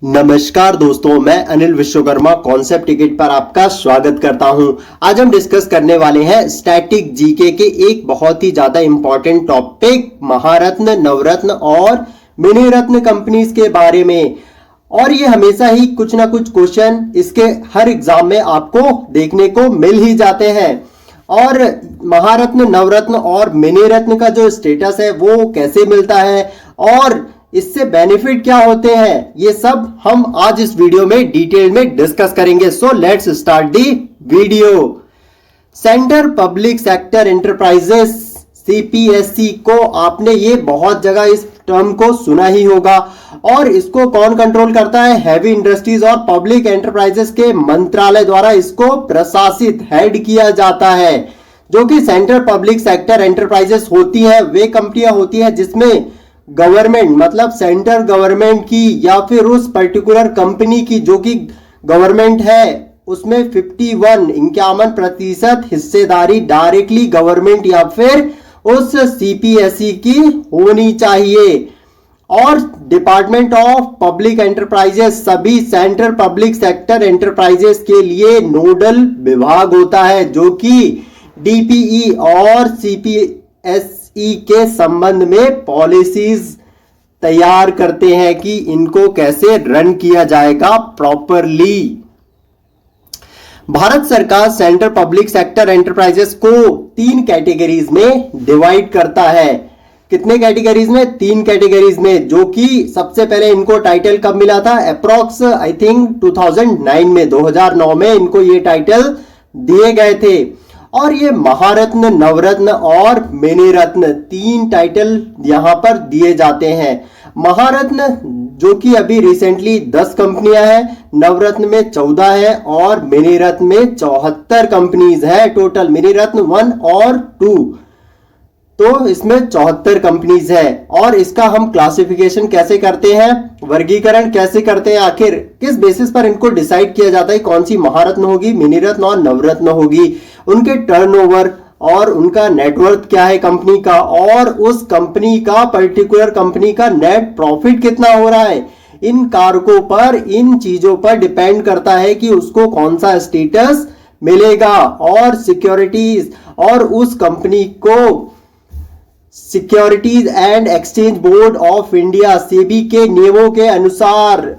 नमस्कार दोस्तों, मैं अनिल विश्वकर्मा कॉन्सेप्ट टिकट पर आपका स्वागत करता हूं। आज हम डिस्कस करने वाले हैं स्टैटिक जीके के एक बहुत ही ज्यादा इंपॉर्टेंट टॉपिक महारत्न, नवरत्न और मिनी रत्न कंपनीज के बारे में। और ये हमेशा ही कुछ ना कुछ क्वेश्चन इसके हर एग्जाम में आपको देखने को मिल ही जाते हैं। और महारत्न, नवरत्न और मिनी रत्न का जो स्टेटस है वो कैसे मिलता है और इससे बेनिफिट क्या होते हैं, ये सब हम आज इस वीडियो में डिटेल में डिस्कस करेंगे। So let's start the video. Centre public sector enterprises CPSE को आपने ये बहुत जगह इस टर्म को सुना ही होगा। और इसको कौन कंट्रोल करता है? हैवी इंडस्ट्रीज और पब्लिक एंटरप्राइजेस के मंत्रालय द्वारा इसको प्रशासित हेड किया जाता है। जो कि सेंटर पब्लिक सेक्टर एंटरप्राइजेस होती है, वे कंपनियां होती है जिसमें गवर्नमेंट मतलब सेंट्रल गवर्नमेंट की या फिर उस पर्टिकुलर कंपनी की जो कि गवर्नमेंट है उसमें 51% हिस्सेदारी डायरेक्टली गवर्नमेंट या फिर उस सीपीएसई की होनी चाहिए। और डिपार्टमेंट ऑफ पब्लिक एंटरप्राइजेस सभी सेंट्रल पब्लिक सेक्टर एंटरप्राइजेस के लिए नोडल विभाग होता है, जो कि डीपीई और सीपीएसई के संबंध में पॉलिसीज तैयार करते हैं कि इनको कैसे रन किया जाएगा प्रॉपरली। भारत सरकार सेंट्रल पब्लिक सेक्टर एंटरप्राइजेस को 3 कैटेगरीज में डिवाइड करता है। कितने कैटेगरीज में? 3 कैटेगरीज में। जो कि सबसे पहले इनको टाइटल कब मिला था? अप्रॉक्स आई थिंक 2009 में, 2009 में इनको ये टाइटल दिए गए थे। और ये महारत्न, नवरत्न और मिनी रत्न 3 टाइटल यहां पर दिए जाते हैं। महारत्न जो कि अभी रिसेंटली 10 कंपनियां हैं, नवरत्न में 14 है और मिनी रत्न में 74 कंपनीज है टोटल। मिनी रत्न 1 और 2, तो इसमें 74 कंपनीज है। और इसका हम क्लासिफिकेशन कैसे करते हैं, वर्गीकरण कैसे करते हैं, आखिर किस बेसिस पर इनको डिसाइड किया जाता है कौन सी महारत्न होगी, मिनी रत्न और नवरत्न होगी, उनके टर्नओवर और उनका नेटवर्थ क्या है कंपनी का, और उस कंपनी का पर्टिकुलर कंपनी का नेट प्रॉफिट कितना हो रहा है। इन कारकों पर, इन चीजों पर डिपेंड करता है कि उसको कौन सा स्टेटस मिलेगा। और सिक्योरिटीज और उस कंपनी को securities and exchange board of India SEBI के नियमों के अनुसार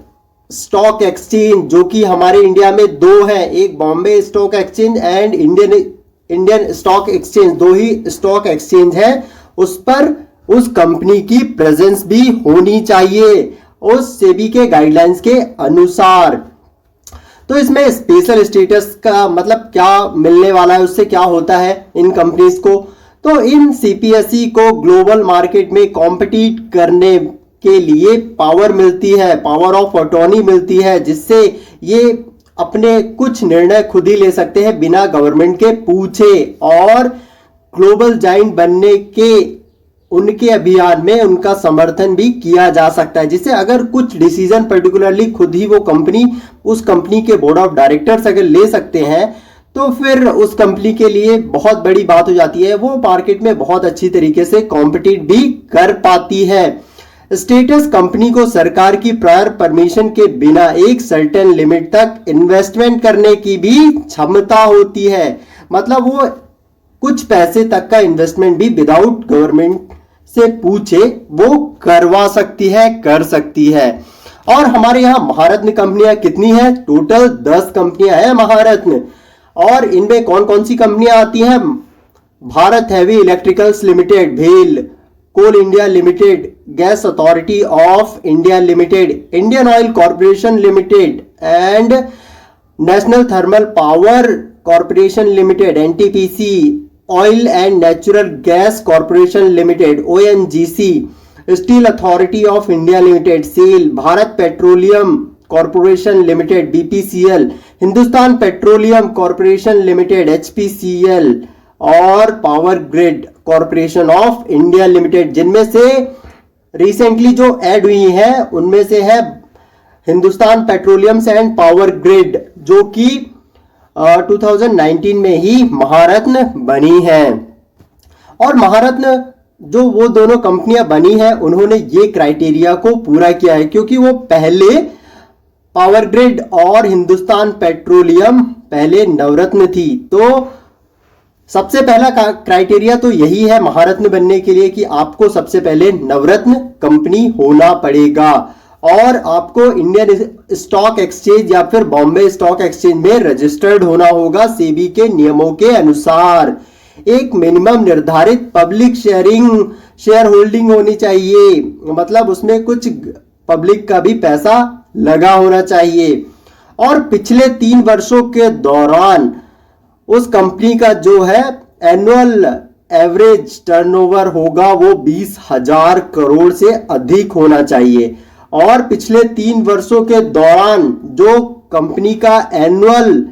स्टॉक एक्सचेंज, जो कि हमारे इंडिया में 2 है, एक Bombay stock exchange and Indian stock exchange, 2 he stock exchange है, उस पर उस कंपनी की प्रेजेंस भी होनी चाहिए उस सेबी के गाइडलाइंस के अनुसार। तो इसमें स्पेशल स्टेटस का मतलब क्या मिलने वाला है, उससे क्या होता है इन कंपनीज को? तो इन सीपीएसई को ग्लोबल मार्केट में कॉम्पिटिट करने के लिए पावर मिलती है, पावर ऑफ अटॉर्नी मिलती है, जिससे ये अपने कुछ निर्णय खुद ही ले सकते हैं बिना गवर्नमेंट के पूछे। और ग्लोबल जाइंट बनने के उनके अभियान में उनका समर्थन भी किया जा सकता है, जिससे अगर कुछ डिसीजन पर्टिकुलरली खुद ही वो कंपनी, उस कंपनी के बोर्ड ऑफ डायरेक्टर्स अगर ले सकते हैं तो फिर उस कंपनी के लिए बहुत बड़ी बात हो जाती है, वो मार्केट में बहुत अच्छी तरीके से कॉम्पिटिट भी कर पाती है। स्टेटस कंपनी को सरकार की प्रायर परमिशन के बिना एक सर्टेन लिमिट तक इन्वेस्टमेंट करने की भी क्षमता होती है। मतलब वो कुछ पैसे तक का इन्वेस्टमेंट भी विदाउट गवर्नमेंट से पूछे वो करवा सकती है, कर सकती है। और हमारे यहाँ महारत्न कंपनियां कितनी है? टोटल 10 कंपनियां हैं महारत्न। और इनमें कौन कौन सी कंपनियां आती हैं? भारत हैवी इलेक्ट्रिकल्स लिमिटेड भेल, coal India limited, gas authority of India limited, Indian oil corporation limited and national thermal power corporation limited NTPC, oil and natural gas corporation limited ONGC, steel authority of India limited SAIL, Bharat petroleum corporation limited BPCL, Hindustan petroleum corporation limited HPCL और power grid corporation of India limited. जिनमें से recently जो add हुई है उनमें से है Hindustan petroleum and power grid, जो कि 2019 में ही महारत्न बनी है। और महारत्न जो वो दोनों कंपनियां बनी हैं उन्होंने ये क्राइटेरिया को पूरा किया है, क्योंकि वो पहले पावर ग्रिड और हिंदुस्तान पेट्रोलियम पहले नवरत्न थी। तो सबसे पहला क्राइटेरिया तो यही है महारत्न बनने के लिए कि आपको सबसे पहले नवरत्न कंपनी होना पड़ेगा और आपको इंडियन स्टॉक एक्सचेंज या फिर बॉम्बे स्टॉक एक्सचेंज में रजिस्टर्ड होना होगा सेबी के नियमों के अनुसार। एक मिनिमम निर्धारित पब्लिक शेयर होल्डिंग होनी चाहिए, मतलब उसमें कुछ पब्लिक का भी पैसा लगा होना चाहिए। और पिछले 3 वर्षों के दौरान उस कंपनी का जो है एनुअल एवरेज टर्नओवर होगा वो 20,000 करोड़ से अधिक होना चाहिए। और पिछले 3 वर्षों के दौरान जो कंपनी का एनुअल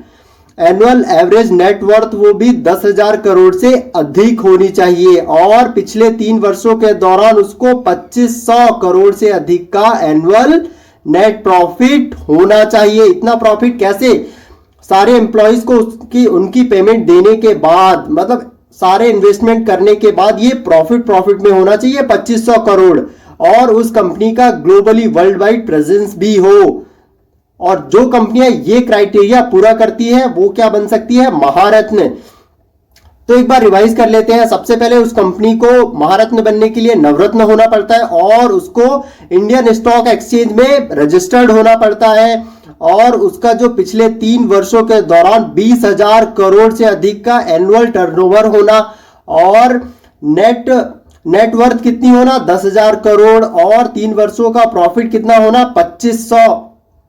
एवरेज नेटवर्थ वो भी 10,000 करोड़ से अधिक होनी चाहिए। और पिछले 3 वर्षों के दौरान उसको 2500 करोड़ से अधिक का एनुअल नेट प्रॉफिट होना चाहिए। इतना प्रॉफिट कैसे? सारे एम्प्लॉइज को उनकी पेमेंट देने के बाद, मतलब सारे इन्वेस्टमेंट करने के बाद ये प्रॉफिट में होना चाहिए 2500 करोड़ और उस कंपनी का ग्लोबली वर्ल्ड वाइड प्रेजेंस भी हो। और जो कंपनियां ये क्राइटेरिया पूरा करती है वो क्या बन सकती है? महारत्न। तो एक बार रिवाइज कर लेते हैं। सबसे पहले उस कंपनी को महारत्न बनने के लिए नवरत्न होना पड़ता है और उसको इंडियन स्टॉक एक्सचेंज में रजिस्टर्ड होना पड़ता है और उसका जो पिछले 3 वर्षों के दौरान 20,000 करोड़ से अधिक का एनुअल टर्नओवर होना और नेटवर्थ कितनी होना? 10,000 करोड़ और 3 वर्षों का प्रॉफिट कितना होना? 2500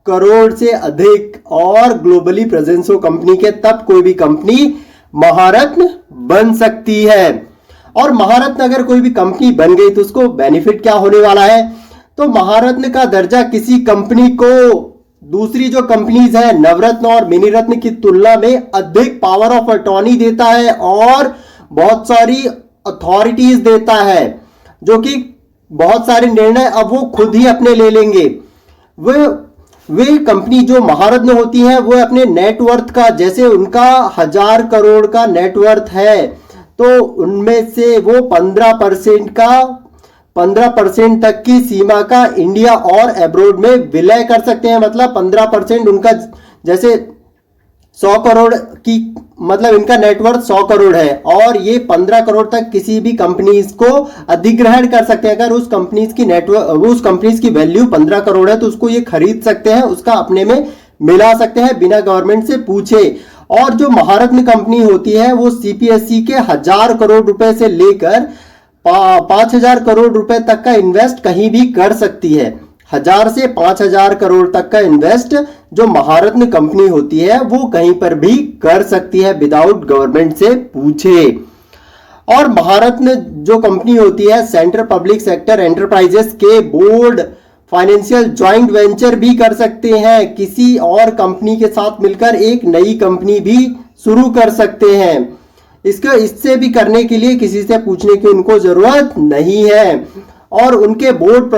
करोड़ से अधिक और ग्लोबली प्रेजेंस हो कंपनी के, तब कोई भी कंपनी महारत्न बन सकती है। और महारत्न अगर कोई भी कंपनी बन गई तो उसको बेनिफिट क्या होने वाला है? तो महारत्न का दर्जा किसी कंपनी को दूसरी जो कंपनीज है नवरत्न और मिनी रत्न की तुलना में अधिक पावर ऑफ अटॉर्नी देता है और बहुत सारी अथॉरिटीज देता है, जो कि बहुत सारे निर्णय अब वो खुद ही अपने ले लेंगे। वे कंपनी जो महारत्न होती है वो अपने नेटवर्थ का, जैसे उनका 1000 करोड़ का नेटवर्थ है तो उनमें से वो 15% तक की सीमा का इंडिया और अब्रॉड में विलय कर सकते हैं। मतलब 15% उनका, जैसे 100 करोड़ की, मतलब इनका नेटवर्थ 100 करोड़ है और ये 15 करोड़ तक किसी भी कंपनीज को अधिग्रहण कर सकते हैं। अगर उस कंपनीज की वैल्यू 15 करोड़ है तो उसको ये खरीद सकते हैं, उसका अपने में मिला सकते हैं बिना गवर्नमेंट से पूछे। और जो महारत्न कंपनी होती है वो सीपीएसई के 1000 करोड़ रुपए से लेकर 5000 करोड़ रुपए तक का इन्वेस्ट कहीं भी कर सकती है। 1000 से 5000 करोड़ तक का इन्वेस्ट जो महारत्न कंपनी होती है वो कहीं पर भी कर सकती है विदाउट गवर्नमेंट से पूछे। और महारत्न जो कंपनी होती है सेंट्रल पब्लिक सेक्टर एंटरप्राइजेस के बोर्ड फाइनेंशियल ज्वाइंट वेंचर भी कर सकते हैं, किसी और कंपनी के साथ मिलकर एक नई कंपनी भी शुरू कर सकते हैं। इससे भी करने के लिए किसी से पूछने की उनको जरूरत नहीं है। और उनके बोर्ड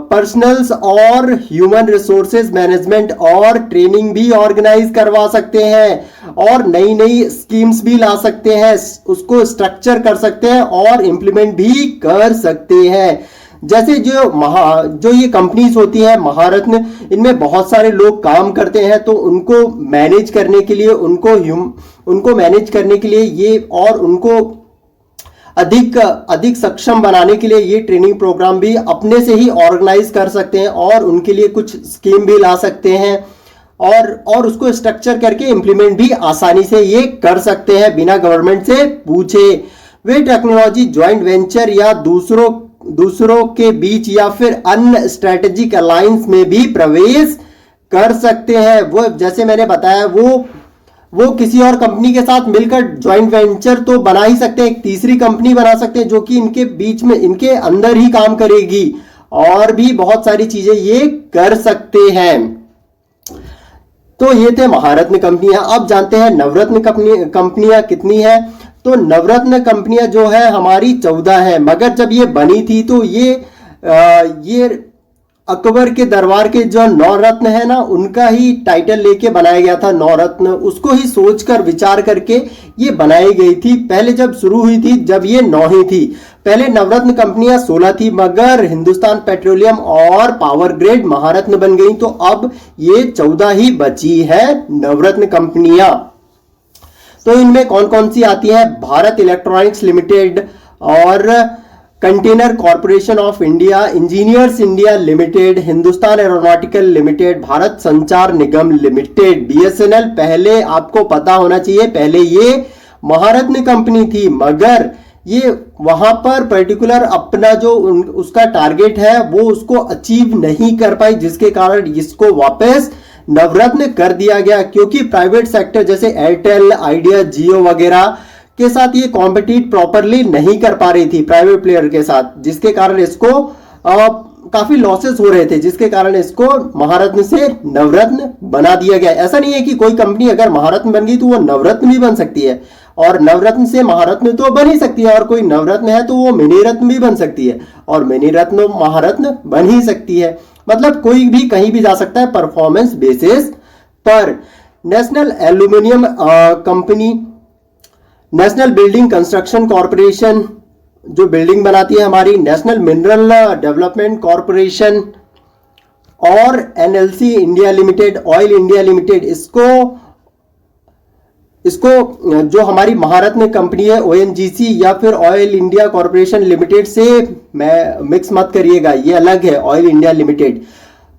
पर्सनल्स और ह्यूमन रिसोर्सेज मैनेजमेंट और ट्रेनिंग भी ऑर्गेनाइज करवा सकते हैं और नई नई स्कीम्स भी ला सकते हैं, उसको स्ट्रक्चर कर सकते हैं और इम्प्लीमेंट भी कर सकते हैं। जैसे जो ये कंपनीज होती है महारत्न, इनमें बहुत सारे लोग काम करते हैं तो उनको मैनेज करने के लिए ये और उनको अधिक सक्षम बनाने के लिए ये ट्रेनिंग प्रोग्राम भी अपने से ही ऑर्गेनाइज कर सकते हैं और उनके लिए कुछ स्कीम भी ला सकते हैं और उसको स्ट्रक्चर करके इंप्लीमेंट भी आसानी से ये कर सकते हैं बिना गवर्नमेंट से पूछे। वे टेक्नोलॉजी ज्वाइंट वेंचर या दूसरों के बीच या फिर अन्य स्ट्रेटेजिक अलायंस में भी प्रवेश कर सकते हैं। वो जैसे मैंने बताया वो किसी और कंपनी के साथ मिलकर ज्वाइंट वेंचर तो बना ही सकते हैं, एक तीसरी कंपनी बना सकते हैं जो कि इनके बीच में इनके अंदर ही काम करेगी और भी बहुत सारी चीजें ये कर सकते हैं। तो ये थे महारत्न कंपनियां। अब जानते हैं नवरत्न कंपनियां कितनी है। तो नवरत्न कंपनियां जो है हमारी 14 है, मगर जब ये बनी थी तो ये अकबर के दरबार के जो 9 रत्न है ना, उनका ही टाइटल लेके बनाया गया था। 9 रत्न उसको ही सोचकर विचार करके ये बनाई गई थी। पहले जब शुरू हुई थी जब ये 9 ही थी, पहले नवरत्न कंपनियां 16 थी, मगर हिंदुस्तान पेट्रोलियम और पावर ग्रिड महारत्न बन गई, तो अब ये 14 ही बची है नवरत्न कंपनियां। तो इनमें कौन कौन सी आती है? भारत इलेक्ट्रॉनिक्स लिमिटेड और container corporation of India, engineers India limited, Hindustan aeronautical limited, Bharat संचार निगम लिमिटेड, बीएसएनएल। पहले आपको पता होना चाहिए, पहले ये महारत्न कंपनी थी, मगर ये वहां पर पर्टिकुलर अपना जो उसका टारगेट है वो उसको अचीव नहीं कर पाई, जिसके कारण इसको वापस नवरत्न कर दिया गया, क्योंकि प्राइवेट सेक्टर जैसे एयरटेल, आइडिया, जियो वगैरह के साथ ये कॉम्पिटिट प्रॉपरली नहीं कर पा रही थी प्राइवेट प्लेयर के साथ, जिसके कारण इसको काफी लॉसेस हो रहे थे, जिसके कारण इसको महारत्न से नवरत्न बना दिया गया। ऐसा नहीं है कि कोई कंपनी अगर महारत्न बन गई तो वो नवरत्न भी बन सकती है, और नवरत्न से महारत्न तो बन ही सकती है, और कोई नवरत्न है तो वो मिनी रत्न भी बन सकती है, और मिनी रत्न महारत्न बन ही सकती है। मतलब कोई भी कहीं भी जा सकता है परफॉर्मेंस बेसिस पर। National aluminium company, national building construction corporation जो बिल्डिंग बनाती है हमारी, नेशनल मिनरल डेवलपमेंट कॉर्पोरेशन और NLC India limited, oil India limited, इसको जो हमारी महारत्न कंपनी है ओएनजीसी या फिर ऑयल इंडिया कॉर्पोरेशन लिमिटेड से मिक्स मत करिएगा, ये अलग है oil India limited.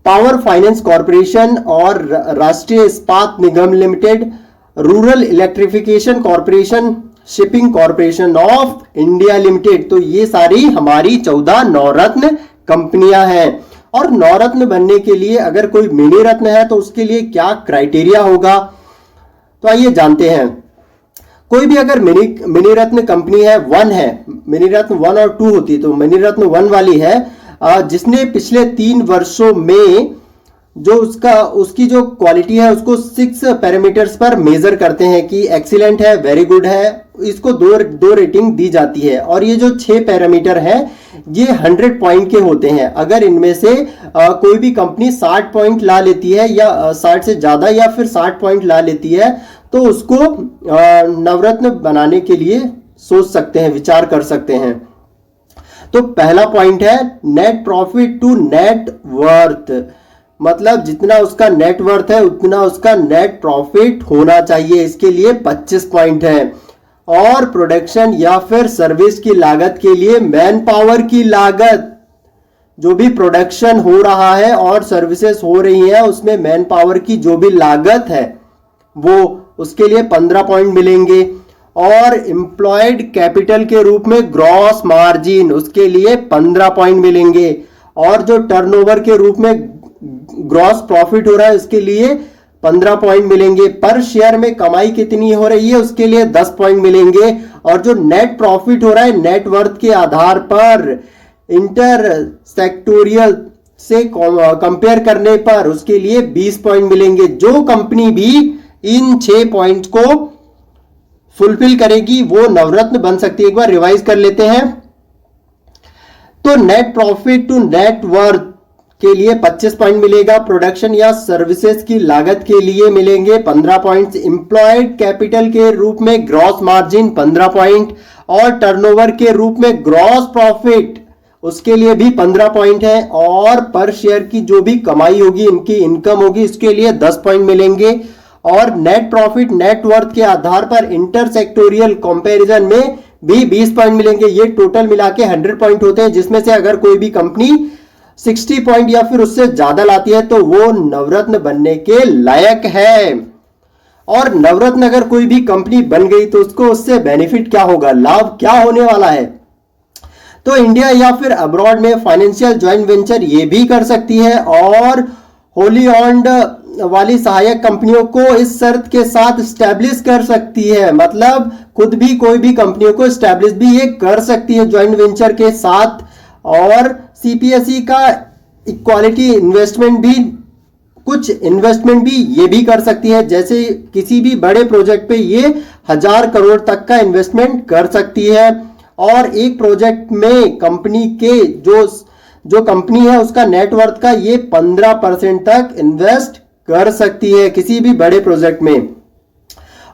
Power finance corporation और Rashtriya Ispat Nigam limited, rural electrification corporation, shipping corporation of India limited. तो ये सारी हमारी 14 नवरत्न कंपनियां हैं। और नवरत्न बनने के लिए अगर कोई मिनी रत्न है तो उसके लिए क्या क्राइटेरिया होगा, तो आइए जानते हैं। कोई भी अगर मिनी रत्न कंपनी है, 1 है, मिनी रत्न 1 और 2 होती है, तो मिनी रत्न 1 वाली है जिसने पिछले 3 वर्षों में जो उसकी जो क्वालिटी है उसको 6 पैरामीटर्स पर मेजर करते हैं कि एक्सीलेंट है, वेरी गुड है, इसको दो रेटिंग दी जाती है। और ये जो 6 पैरामीटर हैं ये 100 पॉइंट के होते हैं। अगर इनमें से कोई भी कंपनी 60 पॉइंट ला लेती है या 60 से ज्यादा या फिर 60 पॉइंट ला लेती है तो उसको नवरत्न बनाने के लिए सोच सकते हैं, विचार कर सकते हैं। तो पहला पॉइंट है net profit to net worth, मतलब जितना उसका नेट वर्थ है उतना उसका नेट प्रॉफिट होना चाहिए, इसके लिए 25 पॉइंट है। और प्रोडक्शन या फिर सर्विस की लागत के लिए मैन पावर की लागत, जो भी प्रोडक्शन हो रहा है और सर्विसेज हो रही है उसमें मैन पावर की जो भी लागत है वो उसके लिए 15 पॉइंट मिलेंगे। और एम्प्लॉयड कैपिटल के रूप में ग्रॉस मार्जिन, उसके लिए 15 पॉइंट मिलेंगे। और जो टर्नओवर के रूप में ग्रॉस प्रॉफिट हो रहा है उसके लिए 15 पॉइंट मिलेंगे। पर शेयर में कमाई कितनी हो रही है उसके लिए 10 पॉइंट मिलेंगे। और जो नेट प्रॉफिट हो रहा है नेट वर्थ के आधार पर इंटर सेक्टोरियल से कंपेयर करने पर उसके लिए 20 पॉइंट मिलेंगे। जो कंपनी भी इन 6 पॉइंट को फुलफिल करेगी वो नवरत्न बन सकती है। एक बार रिवाइज कर लेते हैं। तो net profit to net worth के लिए 25 पॉइंट मिलेगा, प्रोडक्शन या सर्विसेज की लागत के लिए मिलेंगे 15 पॉइंट्स, एम्प्लॉयड कैपिटल के रूप में ग्रॉस मार्जिन 15 पॉइंट और टर्नओवर के रूप में ग्रॉस प्रॉफिट उसके लिए भी 15 पॉइंट है। और पर शेयर की जो भी कमाई होगी, इनकी इनकम होगी, इसके लिए 10 पॉइंट मिलेंगे। और नेट प्रॉफिट नेट वर्थ के आधार पर इंटर सेक्टोरियल कंपैरिजन में भी 20 पॉइंट मिलेंगे। ये टोटल मिला के 100 पॉइंट होते हैं, जिसमें से अगर कोई भी कंपनी 60 पॉइंट या फिर उससे ज्यादा लाती है तो वो नवरत्न बनने के लायक है। और नवरत्न अगर कोई भी कंपनी बन गई तो उसको उससे बेनिफिट क्या होगा, लाभ क्या होने वाला है। तो इंडिया या फिर अब्रॉड में फाइनेंशियल ज्वाइंट वेंचर ये भी कर सकती है और होली ऑन्ड वाली सहायक कंपनियों को इस शर्त के साथ स्टैब्लिश कर सकती है, मतलब खुद भी कोई भी कंपनियों को स्टैब्लिश भी ये कर सकती है ज्वाइंट वेंचर के साथ। और सीपीएसई का इक्वालिटी इन्वेस्टमेंट भी, कुछ इन्वेस्टमेंट भी ये भी कर सकती है, जैसे किसी भी बड़े प्रोजेक्ट पे ये 1000 करोड़ तक का इन्वेस्टमेंट कर सकती है। और एक प्रोजेक्ट में कंपनी के जो कंपनी है उसका नेटवर्थ का ये 15% तक इन्वेस्ट कर सकती है किसी भी बड़े प्रोजेक्ट में।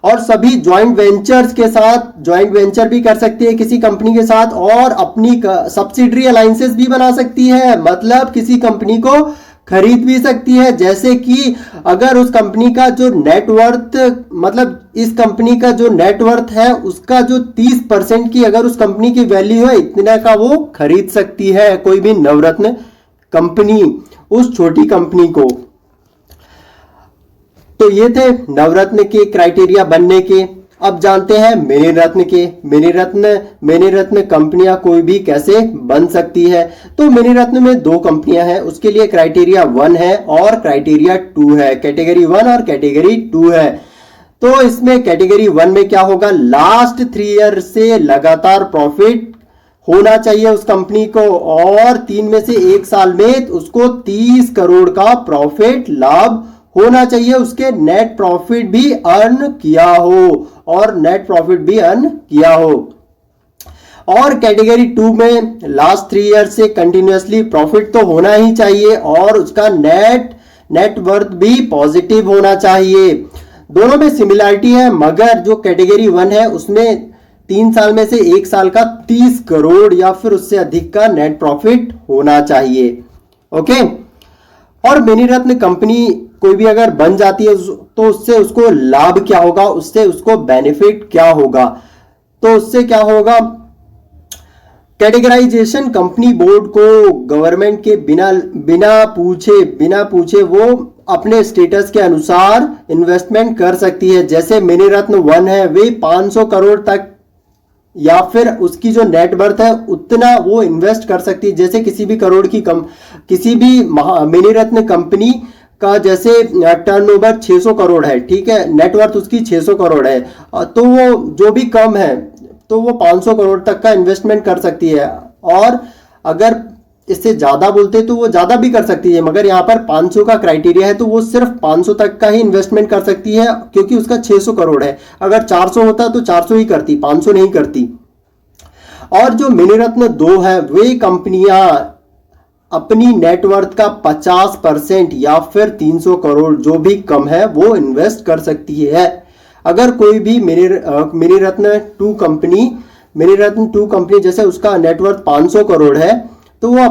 और सभी ज्वाइंट वेंचर्स के साथ, ज्वाइंट वेंचर भी कर सकती है किसी कंपनी के साथ, और अपनी सब्सिडरी अलायंसेस भी बना सकती है, मतलब किसी कंपनी को खरीद भी सकती है। जैसे कि अगर उस कंपनी का जो नेटवर्थ, मतलब इस कंपनी का जो नेटवर्थ है उसका जो 30% की अगर उस कंपनी की वैल्यू है, इतना का वो खरीद सकती है कोई भी नवरत्न कंपनी उस छोटी कंपनी को। तो ये थे नवरत्न के क्राइटेरिया बनने के। अब जानते हैं मिनी रत्न के। मिनी रत्न कंपनियां कोई भी कैसे बन सकती है। तो मिनी रत्न में 2 कंपनियां हैं, उसके लिए क्राइटेरिया 1 है और क्राइटेरिया 2 है। कैटेगरी 1 और कैटेगरी 2 है। तो इसमें कैटेगरी 1 में क्या होगा, लास्ट 3 ईयर से लगातार प्रॉफिट होना चाहिए उस कंपनी को, और 3 में से 1 साल में उसको 30 करोड़ का प्रॉफिट लाभ होना चाहिए, उसके नेट प्रॉफिट भी अर्न किया हो, और नेट प्रॉफिट भी अर्न किया हो। और कैटेगरी 2 में लास्ट 3 ईयर से कंटिन्यूअसली प्रॉफिट तो होना ही चाहिए, और उसका नेट वर्थ भी पॉजिटिव होना चाहिए। दोनों में सिमिलरिटी है, मगर जो कैटेगरी 1 है उसमें 3 साल में से 1 साल का 30 करोड़ या फिर उससे अधिक का नेट प्रॉफिट होना चाहिए। ओके। और मिनी रत्न कंपनी कोई भी अगर बन जाती है तो उससे उसको लाभ क्या होगा, उससे उसको बेनिफिट क्या होगा। तो उससे क्या होगा, कैटेगराइजेशन कंपनी बोर्ड को गवर्नमेंट के बिना पूछे वो अपने स्टेटस के अनुसार इन्वेस्टमेंट कर सकती है। जैसे मिनी रत्न 1 है, वे 500 करोड़ तक या फिर उसकी जो नेट वर्थ है उतना वो इन्वेस्ट कर सकती है। जैसे किसी भी करोड़ की किसी भी मिनी रत्न कंपनी का जैसे टर्नओवर 600 करोड़ है, ठीक है, नेटवर्थ उसकी 600 करोड़ है, तो वो जो भी कम है तो वो 500 करोड़ तक का इन्वेस्टमेंट कर सकती है। और अगर इससे ज्यादा बोलते तो वो ज्यादा भी कर सकती है, मगर यहाँ पर 500 का क्राइटेरिया है तो वो सिर्फ 500 तक का ही इन्वेस्टमेंट कर सकती है, क्योंकि उसका 600 करोड़ है। अगर 400 होता तो 400 ही करती, 500 नहीं करती। और जो मिनी रत्न 2 है, वे कंपनियां अपनी नेटवर्थ का 50% या फिर 300 करोड़ जो भी कम है वो इन्वेस्ट कर सकती है। अगर कोई भी मिनी रत्न 2 कंपनी जैसे उसका नेटवर्थ 500 करोड़ है तो वो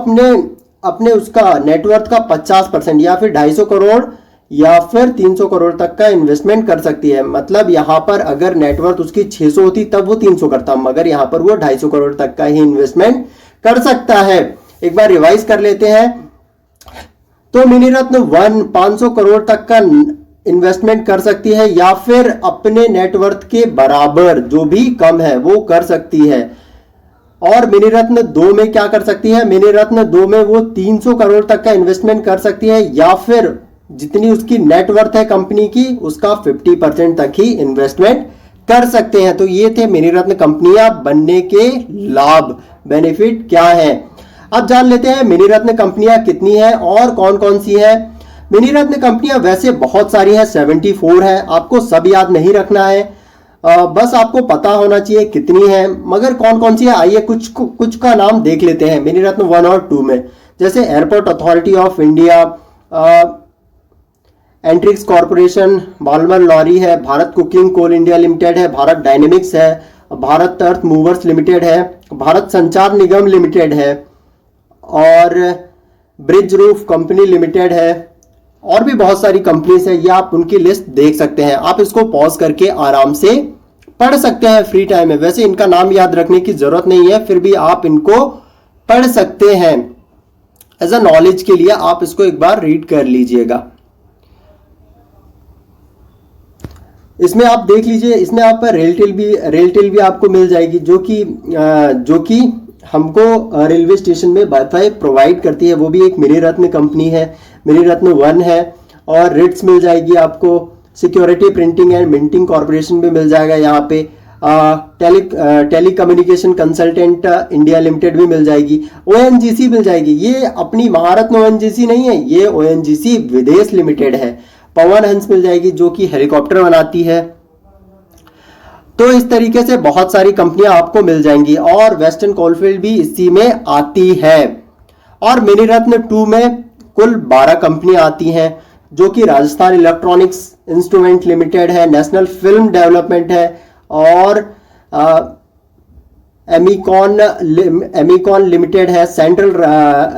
अपने उसका नेटवर्थ का 50% या फिर 250 करोड़ या फिर 300 करोड़ तक का इन्वेस्टमेंट कर सकती है। मतलब यहाँ पर अगर नेटवर्थ उसकी 600 होती तब वो 300 करता, मगर यहाँ पर वो 250 करोड़ तक का ही इन्वेस्टमेंट कर सकता है। एक बार रिवाइज कर लेते हैं। तो मिनी रत्न 1 500 करोड़ तक का इन्वेस्टमेंट कर सकती है, या फिर अपने नेटवर्थ के बराबर जो भी कम है वो कर सकती है। और मिनी रत्न 2 में क्या कर सकती है, मिनी रत्न 2 में वो 300 करोड़ तक का इन्वेस्टमेंट कर सकती है, या फिर जितनी उसकी नेटवर्थ है कंपनी की उसका 50% तक ही इन्वेस्टमेंट कर सकते हैं। तो ये थे मिनी रत्न कंपनियां बनने के लाभ, बेनिफिट क्या है। अब जान लेते हैं मिनी रत्न कंपनियां कितनी है और कौन कौन सी है। मिनी रत्न कंपनियां वैसे बहुत सारी हैं, 74 है, आपको सब याद नहीं रखना है, बस आपको पता होना चाहिए कितनी है। मगर कौन कौन सी है, आइए कुछ का नाम देख लेते हैं मिनी रत्न 1 और 2 में। जैसे airport authority of India, Antrix corporation, Balmer Lawrie है, Bharat coking coal India limited है, भारत डायनेमिक्स है, भारत अर्थ मूवर्स लिमिटेड है, भारत संचार निगम लिमिटेड है, और ब्रिज रूफ कंपनी लिमिटेड है, और भी बहुत सारी कंपनीज है। ये आप उनकी लिस्ट देख सकते हैं। आप इसको पॉज करके आराम से पढ़ सकते हैं फ्री टाइम में। वैसे इनका नाम याद रखने की जरूरत नहीं है, फिर भी आप इनको पढ़ सकते हैं एज अ नॉलेज के लिए। आप इसको एक बार रीड कर लीजिएगा। इसमें आप देख लीजिए, इसमें आप रेलटेल भी आपको मिल जाएगी, जो कि हमको रेलवे स्टेशन में वाईफाई प्रोवाइड करती है। वो भी एक मिनी रत्न कंपनी है, मिनी रत्न 1 है। और रिट्स मिल जाएगी आपको, security printing and minting corporation भी मिल जाएगा यहाँ पे, telecommunication consultant India limited भी मिल जाएगी, ओएनजीसी मिल जाएगी। ये अपनी महारत्न ओएनजीसी नहीं है, ये ओएनजीसी विदेश लिमिटेड है। पवन हंस मिल जाएगी जो कि हेलीकॉप्टर बनाती है। तो इस तरीके से बहुत सारी कंपनियां आपको मिल जाएंगी, और वेस्टर्न कोलफील्ड भी इसी में आती है। और मिनी रत्न 2 में कुल 12 कंपनियां आती हैं, जो कि राजस्थान इलेक्ट्रॉनिक्स इंस्ट्रूमेंट लिमिटेड है, नेशनल फिल्म डेवलपमेंट है, और एमिकॉन लिमिटेड है, central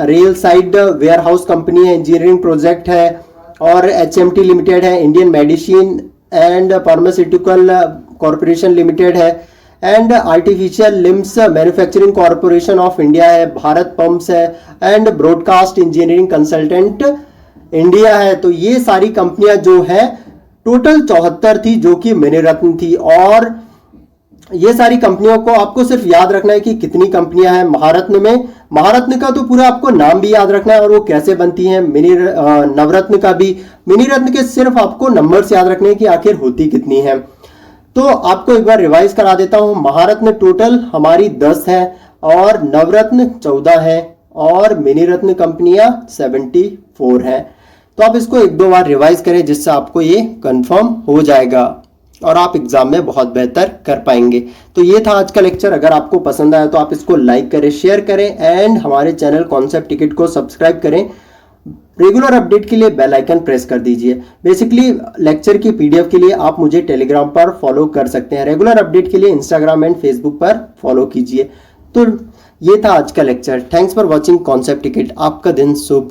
railside warehouse company है, इंजीनियरिंग प्रोजेक्ट है, और एचएमटी लिमिटेड है, Indian medicine and pharmaceutical corporation limited है, and artificial limbs manufacturing corporation of India है, भारत पंप्स है, and broadcast engineering consultant India है। तो ये सारी कंपनियां जो है टोटल 74 थी जो कि मिनीरत्न थी। और ये सारी कंपनियों को आपको सिर्फ याद रखना है कि कितनी कंपनियां हैं महारत्न में। महारत्न का तो पूरा आपको नाम भी याद रखना है और वो कैसे बनती है। नवरत्न का भी, मिनीरत्न के सिर्फ आपको नंबर्स याद रखने हैं कि आखिर होती कितनी है। तो आपको एक बार रिवाइज करा देता हूं। महारत्न टोटल हमारी 10 है और नवरत्न 14 है और मिनीरत्न कंपनियां 74 है। तो आप इसको एक दो बार रिवाइज करें जिससे आपको ये कंफर्म हो जाएगा और आप एग्जाम में बहुत बेहतर कर पाएंगे। तो ये था आज का लेक्चर। अगर आपको पसंद आया तो आप इसको लाइक करें, शेयर करें एंड हमारे चैनल कॉन्सेप्ट टिकट को सब्सक्राइब करें। रेगुलर अपडेट के लिए बेल आइकन प्रेस कर दीजिए। बेसिकली लेक्चर की पीडीएफ के लिए आप मुझे टेलीग्राम पर फॉलो कर सकते हैं। रेगुलर अपडेट के लिए इंस्टाग्राम एंड फेसबुक पर फॉलो कीजिए। तो ये था आज का lecture. Thanks for watching concept ticket. आपका दिन शुभ।